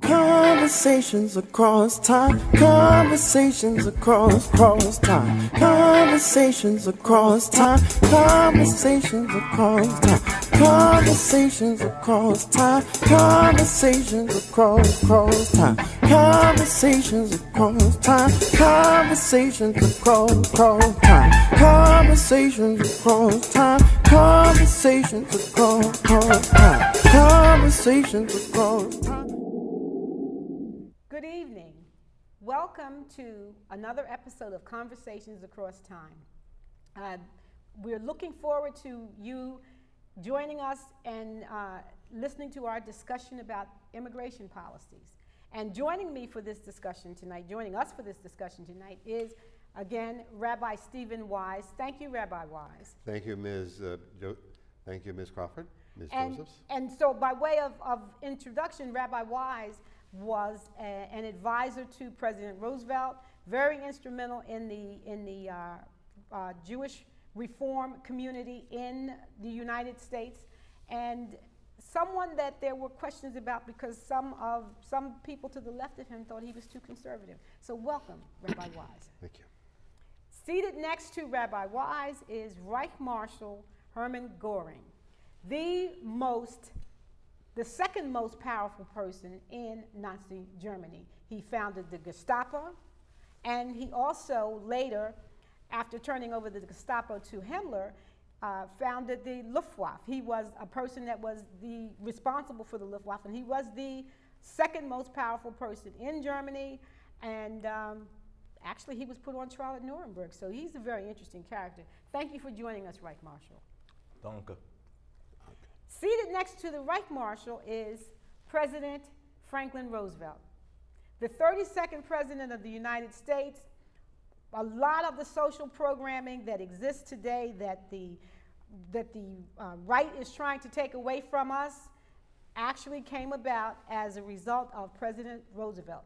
Conversations across time. Conversations across time. Conversations across time. Conversations across time. Conversations across time. Conversations across time. Conversations across time. Conversations across time. Conversations across time. Conversations across time. Conversations across time. Good evening. Welcome to another episode of Conversations Across Time. We're looking forward to you joining us and listening to our discussion about immigration policies. And joining us for this discussion tonight is, again, Rabbi Stephen Wise. Thank you, Rabbi Wise. Thank you, Ms. Thank you, Ms. Crawford, Ms. Josephs. And so by way of introduction, Rabbi Wise was an advisor to President Roosevelt, very instrumental in the Jewish reform community in the United States, and someone that there were questions about because some people to the left of him thought he was too conservative. So welcome, Rabbi Wise. Thank you. Seated next to Rabbi Wise is Reich Marshal Hermann Goering, the second most powerful person in Nazi Germany. He founded the Gestapo, and he also later, after turning over the Gestapo to Himmler, founded the Luftwaffe. He was a person that was responsible for the Luftwaffe, and he was the second most powerful person in Germany, and actually he was put on trial at Nuremberg, so he's a very interesting character. Thank you for joining us, Reich Marshal. Danke. Seated next to the Reich Marshal is President Franklin Roosevelt, the 32nd President of the United States. A lot of the social programming that exists today that the right is trying to take away from us actually came about as a result of President Roosevelt.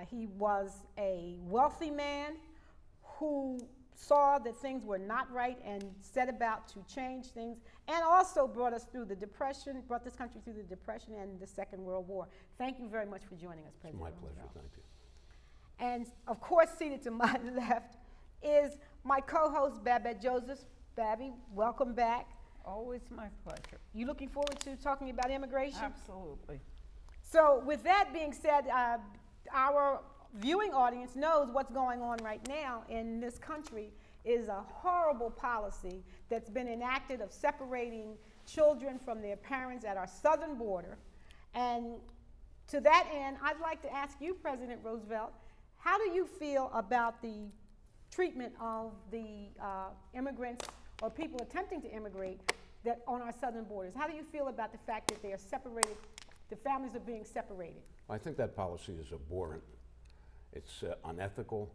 He was a wealthy man who saw that things were not right and set about to change things, and also brought this country through the Depression and the Second World War. Thank you very much for joining us, President It's my pleasure, Roosevelt. thank you. And of course, seated to my left is my co-host, Babette Josephs. Babby, welcome back. Always my pleasure. You looking forward to talking about immigration? Absolutely. So with that being said, our viewing audience knows what's going on right now in this country is a horrible policy that's been enacted of separating children from their parents at our southern border. And to that end, I'd like to ask you, President Roosevelt, how do you feel about the treatment of the immigrants or people attempting to immigrate that on our southern borders? How do you feel about the fact that they are separated, the families are being separated? I think that policy is abhorrent. It's unethical.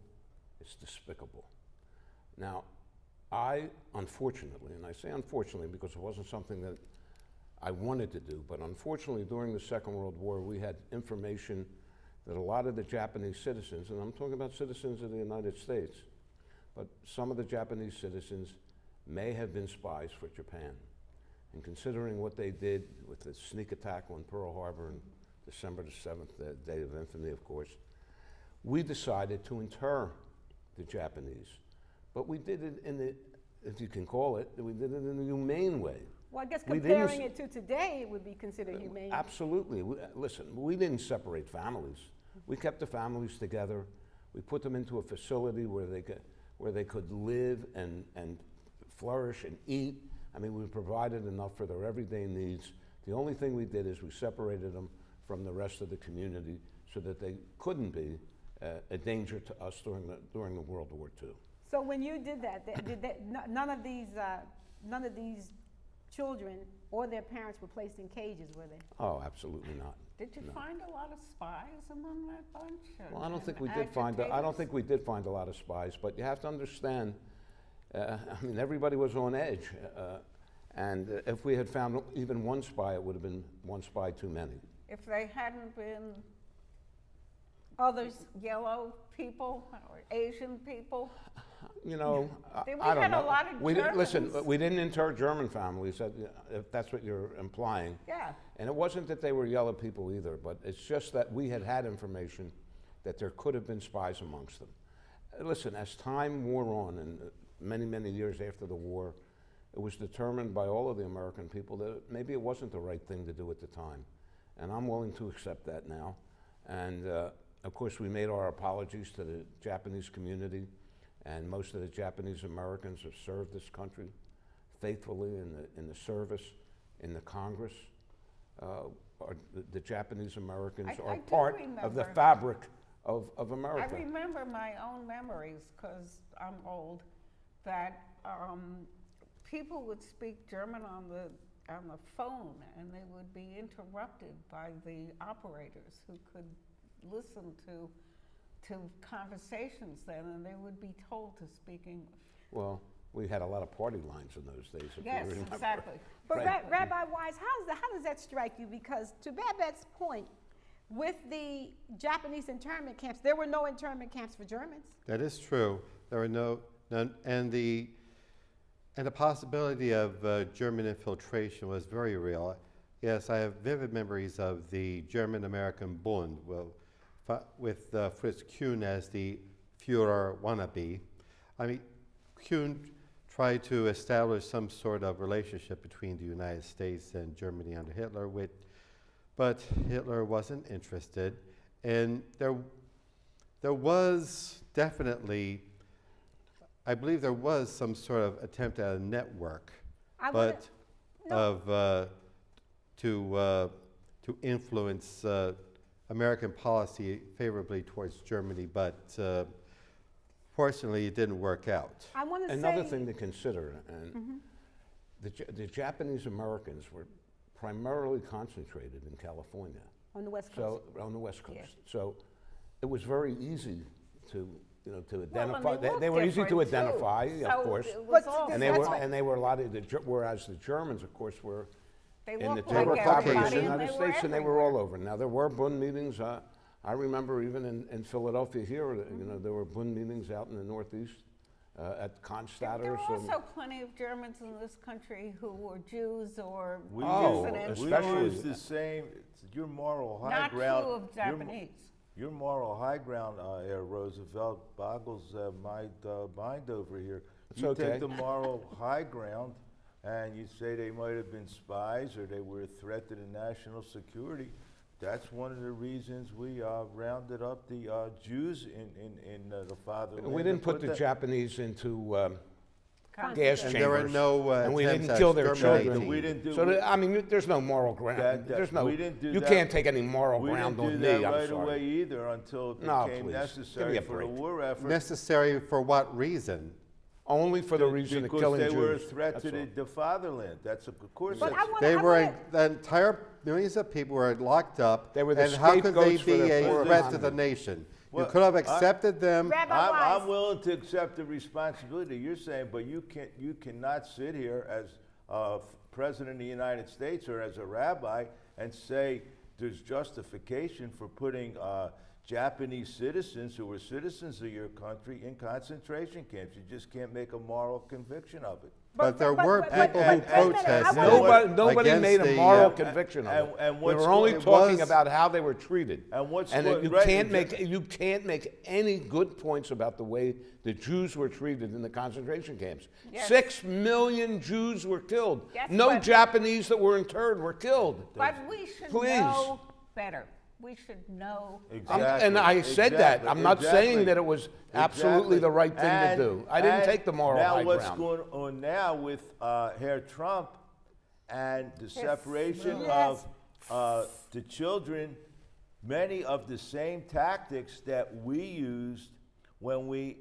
It's despicable. Now, unfortunately, and I say unfortunately because it wasn't something that I wanted to do, but unfortunately during the Second World War we had information that a lot of the Japanese citizens, and I'm talking about citizens of the United States, but some of the Japanese citizens may have been spies for Japan. And considering what they did with the sneak attack on Pearl Harbor on December the 7th, the day of infamy, of course, we decided to inter the Japanese. But we did it in the, if you can call it, we did it in a humane way. Well, I guess comparing it to today, it would be considered humane. Absolutely. Listen, we didn't separate families. We kept the families together. We put them into a facility where they could live and flourish and eat. I mean, we provided enough for their everyday needs. The only thing we did is we separated them from the rest of the community so that they couldn't be a danger to us during the World War II. So when you did that, none of these children or their parents were placed in cages, were they? Oh, absolutely not. Did you find a lot of spies among that bunch? Well, I don't think we did find a lot of spies, but you have to understand. I mean, everybody was on edge, and if we had found even one spy, it would have been one spy too many. If they hadn't been others, yellow people or Asian people? You know, We I don't had a know. lot of Listen, Germans. we didn't inter German families, if that's what you're implying. Yeah. And it wasn't that they were yellow people either, but it's just that we had information that there could have been spies amongst them. Listen, as time wore on, and many, many years after the war, it was determined by all of the American people that maybe it wasn't the right thing to do at the time. And I'm willing to accept that now. And of course, we made our apologies to the Japanese community, and most of the Japanese Americans have served this country faithfully in the service, in the Congress. The Japanese Americans I are do part of the remember. fabric of I America. remember my own memories, because I'm old, that people would speak German on the phone, and they would be interrupted by the operators who could listen to conversations then, and they would be told to speak English. Well, we had a lot of party lines in those days, if Yes, you remember. exactly. But Right. Rabbi Wise, how does that strike you? Because to Babette's point, with the Japanese internment camps, there were no internment camps for Germans. That is true. There were none, and the possibility of German infiltration was very real. Yes, I have vivid memories of the German-American Bund, with Fritz Kuhn as the Führer wannabe. I mean, Kuhn tried to establish some sort of relationship between the United States and Germany under Hitler, but Hitler wasn't interested. And there was definitely, I believe there was some sort of attempt at a network, to influence American policy favorably towards Germany, but fortunately it didn't work out. I want to say Another thing to consider, and the Japanese Americans were primarily concentrated in California. on the West Coast. So on the West Coast. Yeah. So it was very easy to identify. Well, and they were easy to different, too. identify, So of course. it was But all does And that- they were a lot of whereas the Germans, of course, were They in the looked terror like fabric of everybody, the and United they were States, and they were all everywhere. over. Now there were Bund meetings. I remember even in Philadelphia here, there were Bund meetings out in the Northeast at Cannstatter. There were some- also plenty of Germans in this country who were Jews or Oh, dissidents. We especially- use the same, your moral high Not true ground. of Japanese. Your moral high ground, Herr Roosevelt, boggles my mind over here. It's You okay. take the moral high ground and you say they might have been spies or they were a threat to the national security. That's one of the reasons we rounded up the Jews in the fatherland. We didn't and put the them- Japanese into gas And chambers. there were no and we attempts didn't at kill their exterminating. children. We didn't do- So there's no moral ground. That- we didn't do You that. can't take any moral We ground didn't on do me. that I'm right sorry. away either until it No, became please. necessary Give me a for the break. war effort. Necessary for what reason? Only for the reason of Because killing they Jews. were a threat That's to all. the fatherland. That's of course. But that's- I wanna- The entire millions of people were locked up. They were the and how could they scapegoats for be their a poor threat to economy. the nation? You Well, could have accepted them. Rabbi I'm Wise, willing to accept the responsibility you're saying, but you cannot sit here as president of the United States or as a rabbi and say there's justification for putting Japanese citizens who were citizens of your country in concentration camps. You just can't make a moral conviction of it. But there were people who wait a minute, I protested. wanna- Nobody against made a the, moral uh, conviction of it. and We what's were only going- it talking was- about how they were treated. And what's and going- you right, can't exactly. make any good points about the way the Jews were treated in the concentration camps. Yes. 6 million Jews were killed. Yes, No but- Japanese that were interned were killed. But we should Please. know better. We should know. Exactly. And I said that. exactly, I'm not saying exactly. that it was absolutely Exactly. the right thing And- to do. I didn't and take the moral now high what's ground. going on now with Herr Trump and the separation Yes. of the children, many of the same tactics that we used when we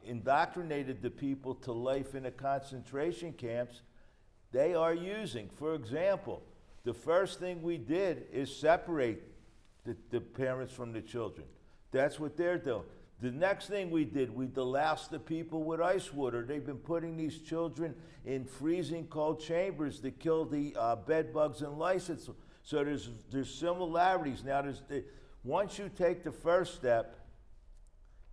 indoctrinated the people to life in the concentration camps, they are using. For example, the first thing we did is separate the parents from the children. That's what they're doing. The next thing we did, we deloused the people with ice water. They've been putting these children in freezing cold chambers to kill the bed bugs and lice. So there's similarities. Now, once you take the first step,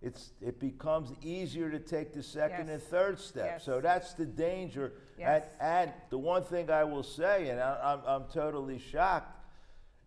it becomes easier to take the second Yes. and third step. Yes. So that's the danger. Yes. And the one thing I will say, and I'm totally shocked,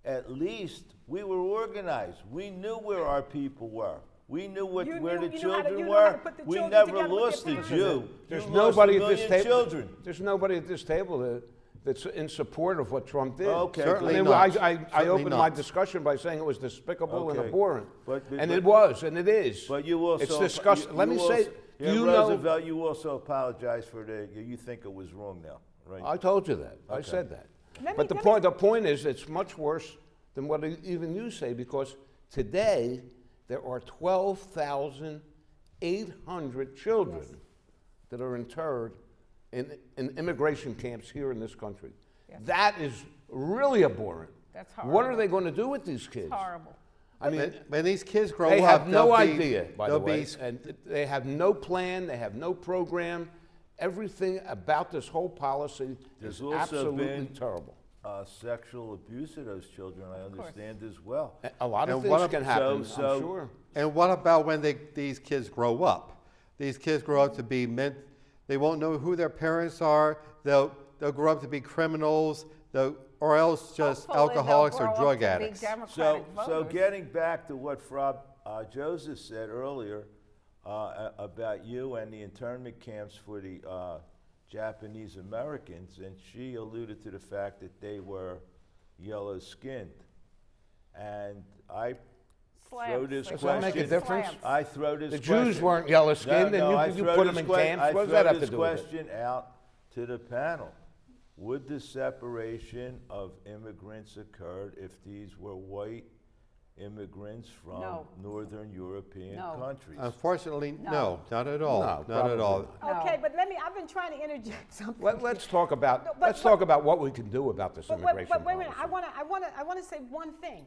at least we were organized. We knew where our people were. We knew where the You know how to children put were. the We children never together with lost their a parents. Jew. There's You lost nobody a at this million table. children. There's nobody at this table that's in support of what Trump did. Okay, Certainly I mean, not. I Certainly opened my not. discussion by saying it was despicable and Okay. abhorrent, But and it was, and it is. But you also it's disgusting. Let me say, yeah, you know, Roosevelt, you also apologize for you think it was wrong now, right? I told you that. I Okay. said that. Let But me- the point is, it's much worse than what even you say, because today there are 12,800 children that are interred in immigration camps here in this country. Yes. That is really abhorrent. That's What are horrible. they going to do with these kids? It's horrible. I mean, When these kids grow they up, have no they'll idea, by the they'll way, be and they have no plan, they have no program. Everything about this whole policy There's is also absolutely been- terrible. Sexual abuse of those children, I course. understand as well. A lot of And things what can ab- happen, so- I'm sure. And what about when these kids grow up? These kids grow up to be they won't know who their parents are. They'll grow up to be criminals, or else just Hopefully they'll alcoholics or grow up drug to be addicts. Democratic So voters. getting back to what Joseph said earlier about you and the internment camps for the Japanese Americans, and she alluded to the fact that they were yellow-skinned. And I throw Slams, this they Does that make a question. difference? Slams. I throw this The question. Jews weren't yellow-skinned, No, I and you throw put them this in que- camps. I What does throw that have to this do with it? question out to the panel. Would the separation of immigrants occurred if these were white immigrants from No. Northern European No. countries? Unfortunately, No. no, not at all. No, not at probably all. not. Okay, but I've been trying to interject something. Let's talk about No, but- what we can do about this But immigration wait a minute, policy. I want to say one thing.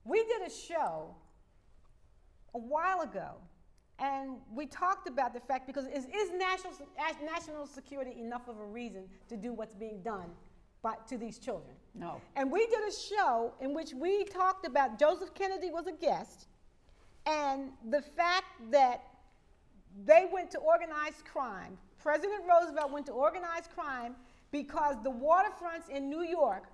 We did a show a while ago, and we talked about the fact, because is national security enough of a reason to do what's being done to these children? No. And we did a show in which we talked about, Joseph Kennedy was a guest, and the fact that they went to organized crime. President Roosevelt went to organized crime because the waterfronts in New York,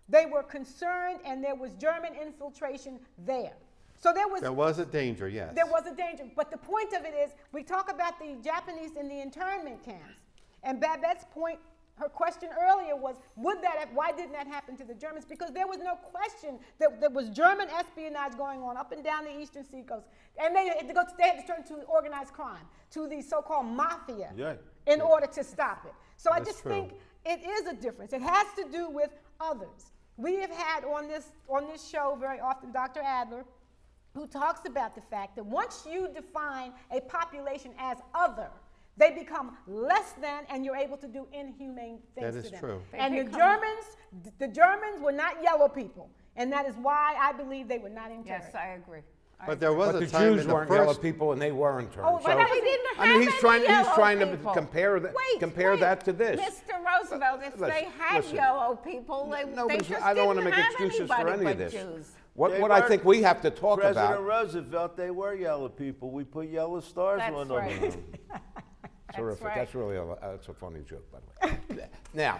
they were concerned, and there was German infiltration there. So there was a danger, yes. there was a danger. But the point of it is, we talk about the Japanese in the internment camps. And Babette's point, her question earlier was, why didn't that happen to the Germans? Because there was no question that there was German espionage going on up and down the eastern seacoast. And they had to turn to organized crime, to the so-called mafia, in order to stop it. So I That's just true. think it is a difference. It has to do with others. We have had on this show very often Dr. Adler, who talks about the fact that once you define a population as other, they become less than, and you're able to do inhumane things That to is them. true. And They the Germans were not yellow people, and that is why I believe they were not interred. Yes, I agree. But there was But a the time Jews in the weren't yellow first. people, and they were in turn. Oh, but But they didn't I mean, have he's trying any to yellow compare people. compare that to this. Mr. Roosevelt, if Listen, they had listen. yellow people, they Nobody's- just I don't want to didn't make have excuses for anybody any of but this. Jews. What They I were- think we have to talk President about. Roosevelt, they were yellow people. We put yellow stars That's on them. right. Terrific. right. That's really that's a funny joke, by the way. Now,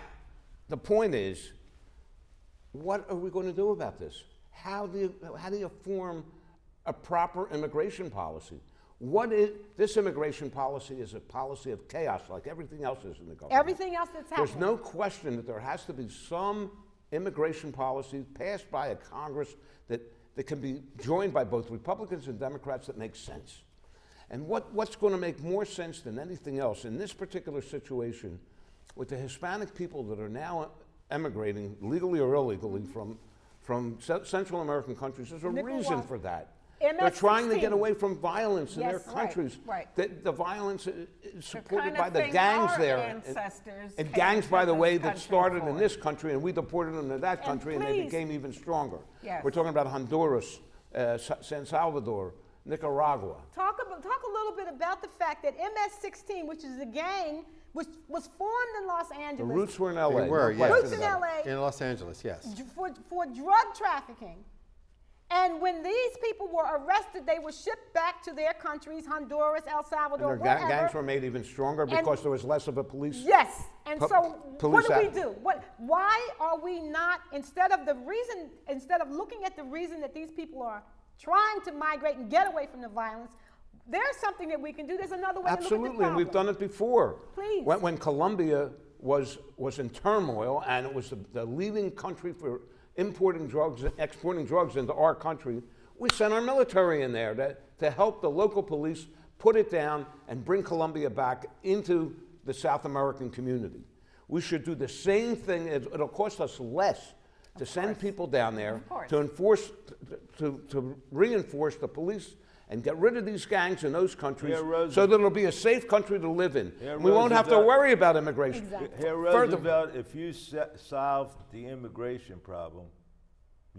the point is, what are we going to do about this? How do you form a proper immigration policy? This immigration policy is a policy of chaos, like everything else is in the government. Everything else that's happening. There's no question that there has to be some immigration policy passed by a Congress that can be joined by both Republicans and Democrats that makes sense. And what's going to make more sense than anything else in this particular situation with the Hispanic people that are now emigrating, legally or illegally, from Central American countries, there's a reason Nicaragua. for that. MS-16. They're trying to get away from violence in their Yes, right, countries. right. The violence is The supported kind by of the thing gangs our there. ancestors And came gangs, to by the this way, that country started in for. this country, and we deported them to that And country, and they please- became even stronger. Yes. We're talking about Honduras, San Salvador, Nicaragua. Talk a little bit about the fact that MS-16, which is a gang, which was formed in Los Angeles. The roots were in L.A. They were, no yes. question Roots in about it. LA In Los Angeles, yes. for drug trafficking. And when these people were arrested, they were shipped back to their countries, Honduras, El Salvador, And their whatever. gangs were made even stronger because there was less of a police. Yes, and so what police do we act. do? Why are we not, instead of looking at the reason that these people are trying to migrate and get away from the violence, there's something that we can do. There's another way to look at the Absolutely, problem. and we've done it before. Please. When Colombia was in turmoil and it was the leading country for importing drugs and exporting drugs into our country, we sent our military in there to help the local police put it down and bring Colombia back into the South American community. We should do the same thing. It'll cost us less to send people down there to enforce, to reinforce the police and get rid of these gangs in those countries so that it'll be a safe country to live in. We won't have to worry about immigration. Exactly. Here, Roosevelt, if you solve the immigration problem,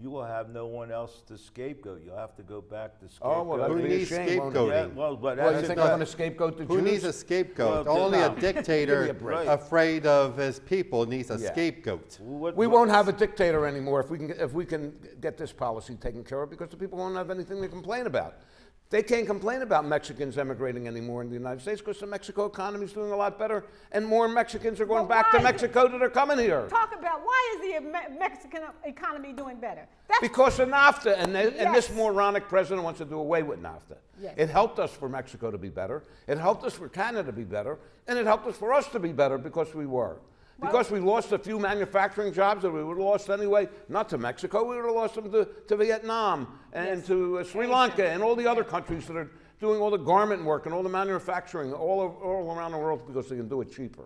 you will have no one else to scapegoat. You'll have to go back to scapegoat. Oh, well, that'd Who be a needs shame, won't it? scapegoating? Yeah, well, but Well, you that's think not- I'm going to scapegoat the Jews? Who needs a scapegoat? Well, Only a no. dictator Give me a break. afraid of his people needs a Yeah. scapegoat. We won't have a dictator anymore if we can get this policy taken care of, because the people won't have anything to complain about. They can't complain about Mexicans emigrating anymore in the United States because the Mexico economy is doing a lot better, and more Mexicans are going Well, back to why? Mexico that are coming here. Talk about why is the Mexican economy doing better? That's Because of NAFTA, and this Yes. moronic president wants to do away with NAFTA. Yes. It helped us for Mexico to be better, it helped us for Canada to be better, and it helped us for us to be better because we were. Because we lost a few manufacturing jobs that we would have lost anyway, not to Mexico, we would have lost them to Vietnam and to Sri Lanka and all the other countries that are doing all the garment work and all the manufacturing all around the world because they can do it cheaper.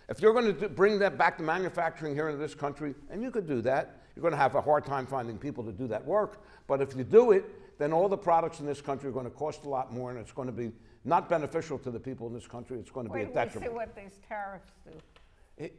If you're going to bring that back to manufacturing here in this country, and you could do that, you're going to have a hard time finding people to do that work. But if you do it, then all the products in this country are going to cost a lot more, and it's going to be not beneficial to the people in this country. It's going to be a Wait till we see detriment. what these tariffs do.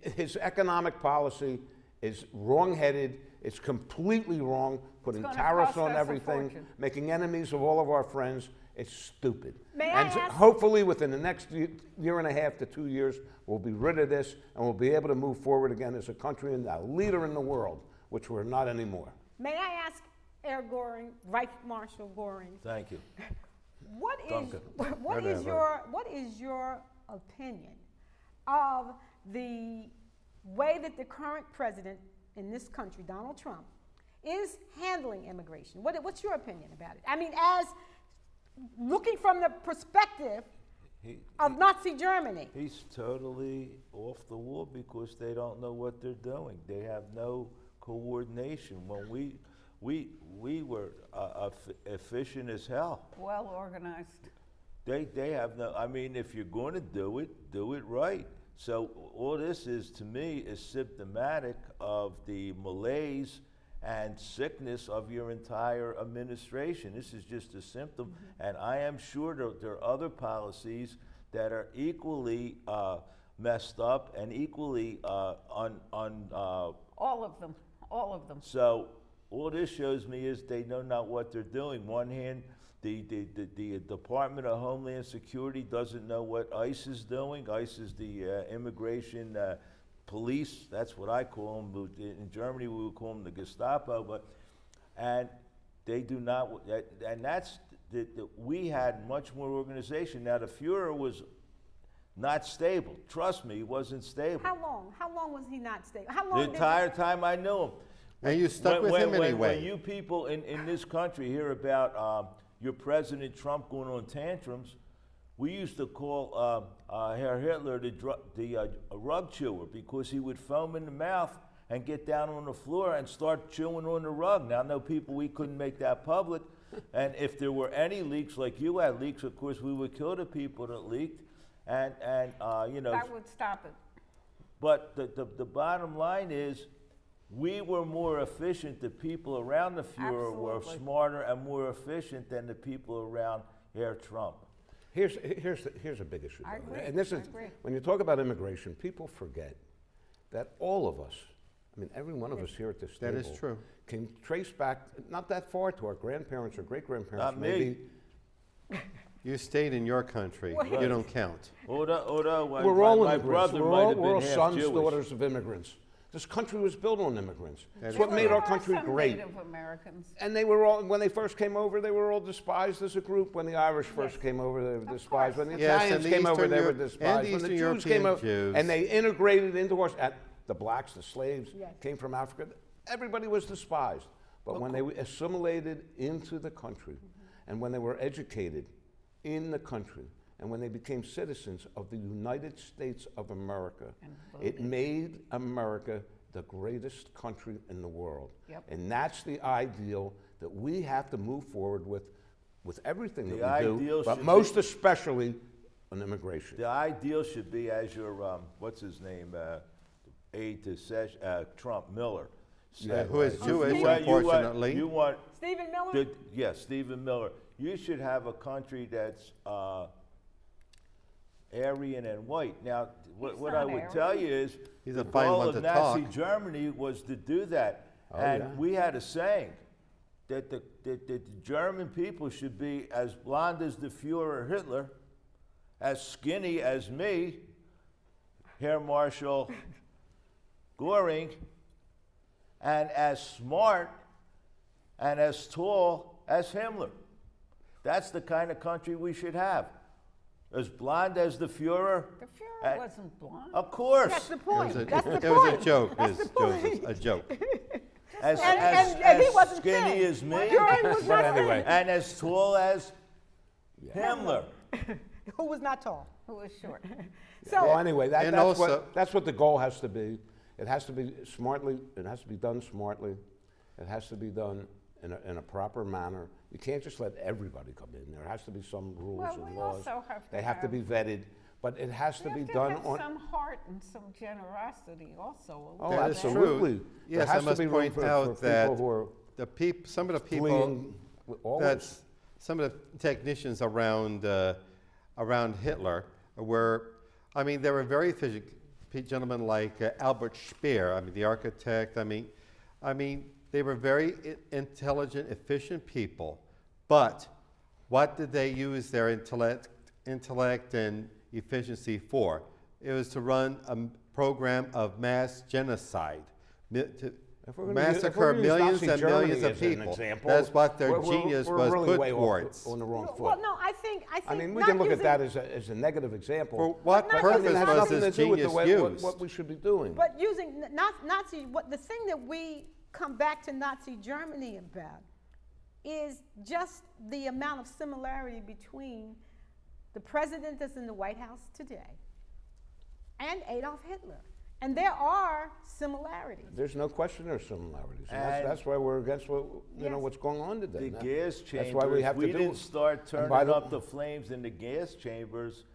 His economic policy is wrong-headed. It's completely wrong, putting gonna tariffs cost on us a everything, fortune. making enemies of all of our friends. It's stupid. May I And ask- hopefully within the next year and a half to 2 years, we'll be rid of this and we'll be able to move forward again as a country and a leader in the world, which we're not anymore. May I ask Air Goering, Vice Marshal Goering, Thank you. what is Duncan. what is your opinion of the way that the current president in this country, Donald Trump, is handling immigration? What's your opinion about it? I mean, as looking from the perspective of Nazi Germany. He's totally off the wall because they don't know what they're doing. They have no coordination. When we were efficient as hell. Well organized. They have no. I mean, if you're going to do it right. So all this is, to me, is symptomatic of the malaise and sickness of your entire administration. This is just a symptom, and I am sure there are other policies that are equally messed up and equally All of them. All of them. So all this shows me is they know not what they're doing. One hand, the Department of Homeland Security doesn't know what ICE is doing. ICE is the immigration police. That's what I call them. In Germany, we would call them the Gestapo. And they do not. And that's we had much more organization. Now the Fuhrer was not stable. Trust me, he wasn't stable. How long? How long was he not stable? How long? The entire time I knew him. And you stuck with him anyway. When you people in this country hear about your President Trump going on tantrums, we used to call Herr Hitler the rug chewer because he would foam in the mouth and get down on the floor and start chewing on the rug. Now, I know people, we couldn't make that public. And if there were any leaks, like you had leaks, of course, we would kill the people that leaked. And you know. That would stop it. But the bottom line is, we were more efficient. The people around the Fuhrer were Absolutely. smarter and more efficient than the people around Herr Trump. Here's a big issue. I though. agree. And this is, I agree. when you talk about immigration, people forget that all of us, I mean, every one of us here at this That table is true. can trace back not that far to our grandparents or great-grandparents. Not me. maybe. You stayed in your country. You don't count. Although We're all my immigrants. brother We're might all, have we're all been half sons, Jewish. daughters of immigrants. This country was built on immigrants. That's is what made true. our country Some great. Native Americans. And they were all, when they first came over, they were all despised as a group. When the Irish first came over, they were despised. When the Yes, Italians and the came over, Eastern they were Europe- and despised. the When the Eastern Jews came European over, Jews. and they integrated into us, the blacks, the slaves, Yes. came from Africa. Everybody was despised. But when they were assimilated into the country, and when they were educated in the country, and when they became citizens of the United States of America, it made America the greatest country in the world. Yep. And that's the ideal that we have to move forward with everything The that we do, ideal but should most be- especially on immigration. The ideal should be as your, what's his name, aide to Trump, Miller. said, who is right? Jewish, You want- unfortunately. You want, Stephen Miller? yes, Stephen Miller. You should have a country that's Aryan and white. Now, what I not would tell Aryan. you is He's the a fine goal one of to Nazi talk. Germany was to do that. Oh, and yeah. we had a saying that the German people should be as blonde as the Fuhrer Hitler, as skinny as me, Herr Marshal Goering, and as smart and as tall as Himmler. That's the kind of country we should have. As blonde as the Fuhrer. The Fuhrer wasn't blonde. Of course. That's the It point. was a, That's the it was a point. joke, That's Ms. the point. Joseph, a joke. And he wasn't skinny thin. as me, Goering was But not anyway. and as tall as Himmler. thin. Who was not tall. Who was short. So, Well, anyway, And that's what the goal has to be. It has to be smartly. It has to be done smartly. It has to be done in a proper manner. You can't just let everybody come in. There has to be some rules Well, and we laws. also have to They have to have- be vetted, but it has to You be have to done have on. some heart and some generosity also. Oh, That is absolutely. true. There Yes, I has to must be room point for out people that who are some of the people fleeing always. some of the technicians around Hitler were, I mean, there were very efficient gentlemen like Albert Speer. I mean, the architect. I mean, they were very intelligent, efficient people. But what did they use their intellect and efficiency for? It was to run a program of mass genocide, to If we're gonna massacre use millions Nazi and Germany millions of as an people. example, That's what their we're- genius we're was really put way off towards. on the wrong foot. well, no, I think I mean, we not can look at using- that as a negative example. For what not purpose using it has was nothing this to do with genius the way, used? what we should be doing. But using Nazi, the thing that we come back to Nazi Germany about is just the amount of similarity between the president that's in the White House today and Adolf Hitler. And there are similarities. There's no question there's similarities. And And- that's why we're against what, Yes. what's going on today. The That- gas chambers, That's why we have to do didn't it. start And turning by the- up the flames in the gas chambers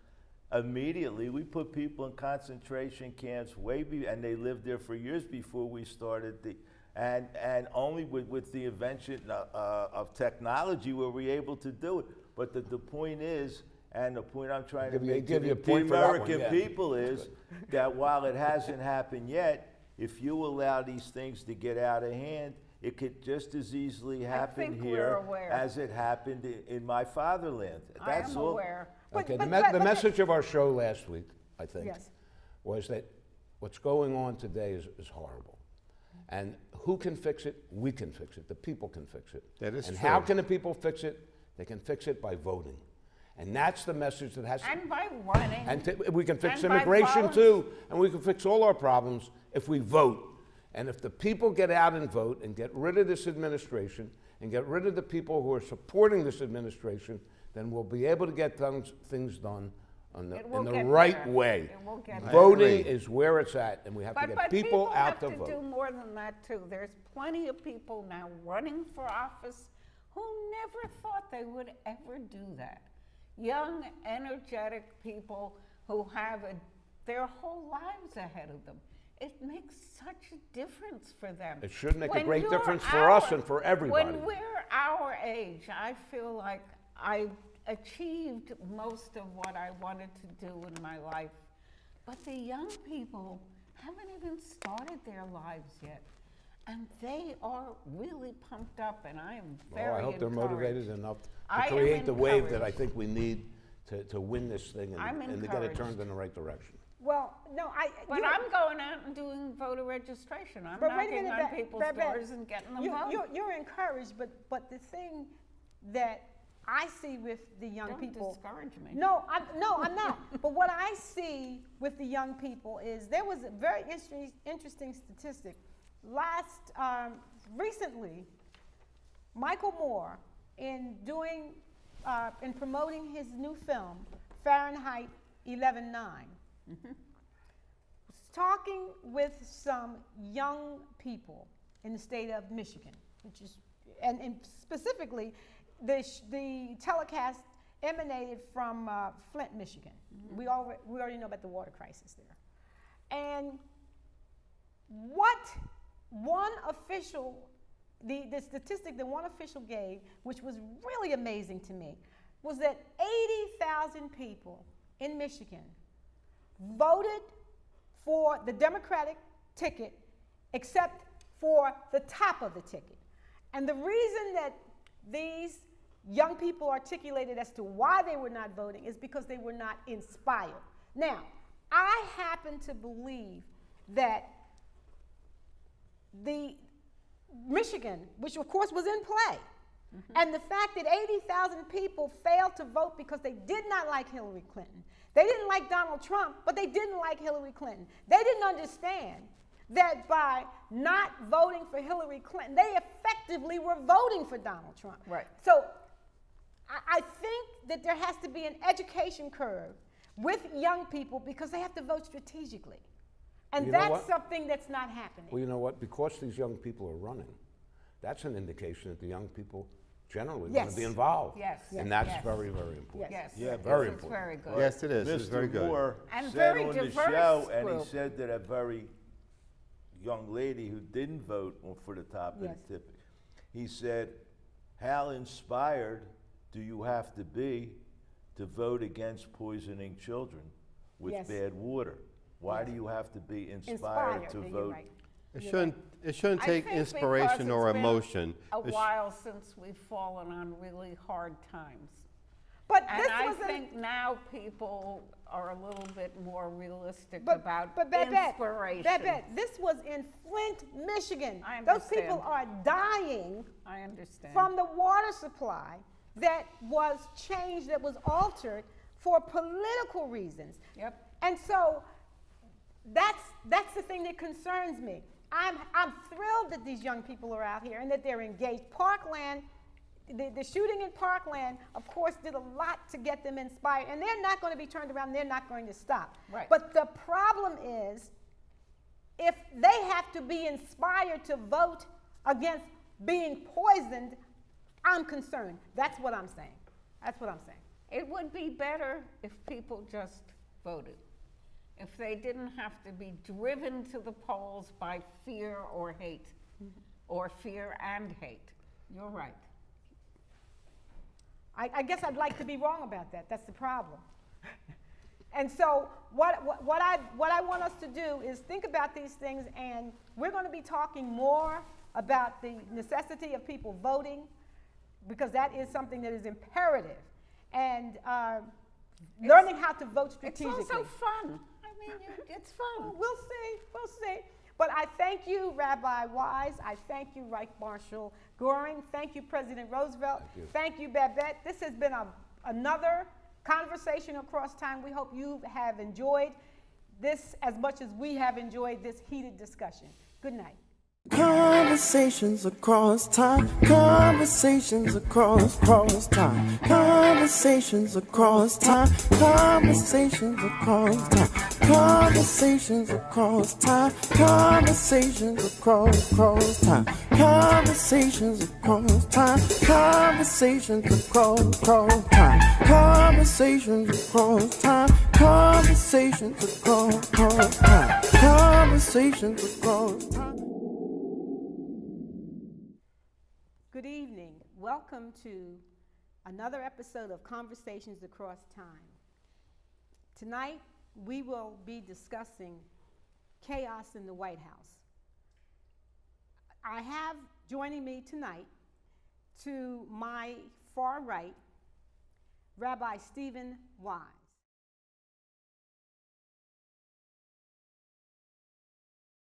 immediately. We put people in concentration camps and they lived there for years before we started and only with the invention of technology were we able to do it. But the point is, and the point I'm trying to make to give you a the point for that one, American yeah. people is that while it hasn't happened yet, if you allow these things to get out of hand, it could just as easily happen think we're here aware. as it happened in my fatherland. I That's am all. aware. Okay, But- the but- message of our show last week, I think, Yes. was that what's going on today is horrible. And who can fix it? We can fix it. The people can fix it. That is and true. how can the people fix it? They can fix it by voting. And that's the message that has to... And by running. And we can fix And by immigration violence. too, and we can fix all our problems if we vote. And if the people get out and vote and get rid of this administration and get rid of the people who are supporting this administration, then we'll be able to get things done It will in the get right there. way. It will get there. Voting agree. is where it's at, and we have to But get people out have to to vote. do more than that too. There's plenty of people now running for office who never thought they would ever do that. Young, energetic people who have their whole lives ahead of them. It makes such a difference for them. It should make a When great you're difference for us and for everybody. When we're our age, I feel like I achieved most of what I wanted to do in my life. But the young people haven't even started their lives yet. And they are really pumped up, and I am very Well, I hope they're encouraged. motivated enough to I am create the wave that I encouraged. think we need to win this thing I'm and to get it encouraged. turned in the right direction. Well, no, But I'm going out and doing voter registration. I'm knocking on people's doors and getting them vote. You're encouraged, but the thing that I see with the young people. Don't discourage me. No, I'm not. But what I see with the young people is there was a very interesting statistic. Recently, Michael Moore, in promoting his new film, Fahrenheit 11/9, was talking with some young people in the state of Michigan, and specifically, the telecast emanated from Flint, Michigan. We already know about the water crisis there. And what one official, the statistic that one official gave, which was really amazing to me, was that 80,000 people in Michigan voted for the Democratic ticket except for the top of the ticket. And the reason that these young people articulated as to why they were not voting is because they were not inspired. Now, I happen to believe that the Michigan, which of course was in play, and the fact that 80,000 people failed to vote because they did not like Hillary Clinton. They didn't like Donald Trump, but they didn't like Hillary Clinton. They didn't understand that by not voting for Hillary Clinton, they effectively were voting for Donald Trump. Right. So I think that there has to be an education curve with young people because they have to vote strategically. And that's something that's not happening. Well, you know what? Because these young people are running, that's an indication that the young people generally want to be involved. Yes. And that's very, very important. Yes. Yeah, very It's important. very good. Yes, it is. It's very Mr. good. Moore And said very on the diverse show, and he group. said that a very young lady who didn't vote for the top of the ticket, he said, how inspired do you have to be to vote against poisoning children with bad water? Why do you have to be inspired to vote? Right. It shouldn't I take think inspiration because or it's been emotion. a while since we've fallen on really hard times. But And this I was think now people are a little bit more realistic but about Babette, inspiration. Babette, this was in Flint, Michigan. I Those understand. people are dying I understand. from the water supply that was changed, that was altered for political reasons. Yep. And so that's the thing that concerns me. I'm thrilled that these young people are out here and that they're engaged. Parkland, the shooting in Parkland, of course, did a lot to get them inspired. And they're not going to be turned around. They're not going to stop. Right. But the problem is, if they have to be inspired to vote against being poisoned, I'm concerned. That's what I'm saying. That's what I'm saying. It would be better if people just voted. If they didn't have to be driven to the polls by fear or hate, or fear and hate. You're right. I guess I'd like to be wrong about that. That's the problem. And so what I want us to do is think about these things, and we're going to be talking more about the necessity of people voting, because that is something that is imperative, and learning how to vote strategically. It's also fun. I mean, it's fun. We'll see. But I thank you, Rabbi Wise. I thank you, Right Marshal Goering. Thank you, President Roosevelt. Thank you, Babette. This has been another conversation across time. We hope you have enjoyed this as much as we have enjoyed this heated discussion. Good night. Conversations across time, conversations across time, conversations across time, conversations across time, conversations across time, conversations across time, conversations across time, conversations across time, conversations across time, conversations across time, conversations across time. Good evening. Welcome to another episode of Conversations Across Time. Tonight, we will be discussing chaos in the White House. I have joining me tonight, to my far right, Rabbi Stephen Wise.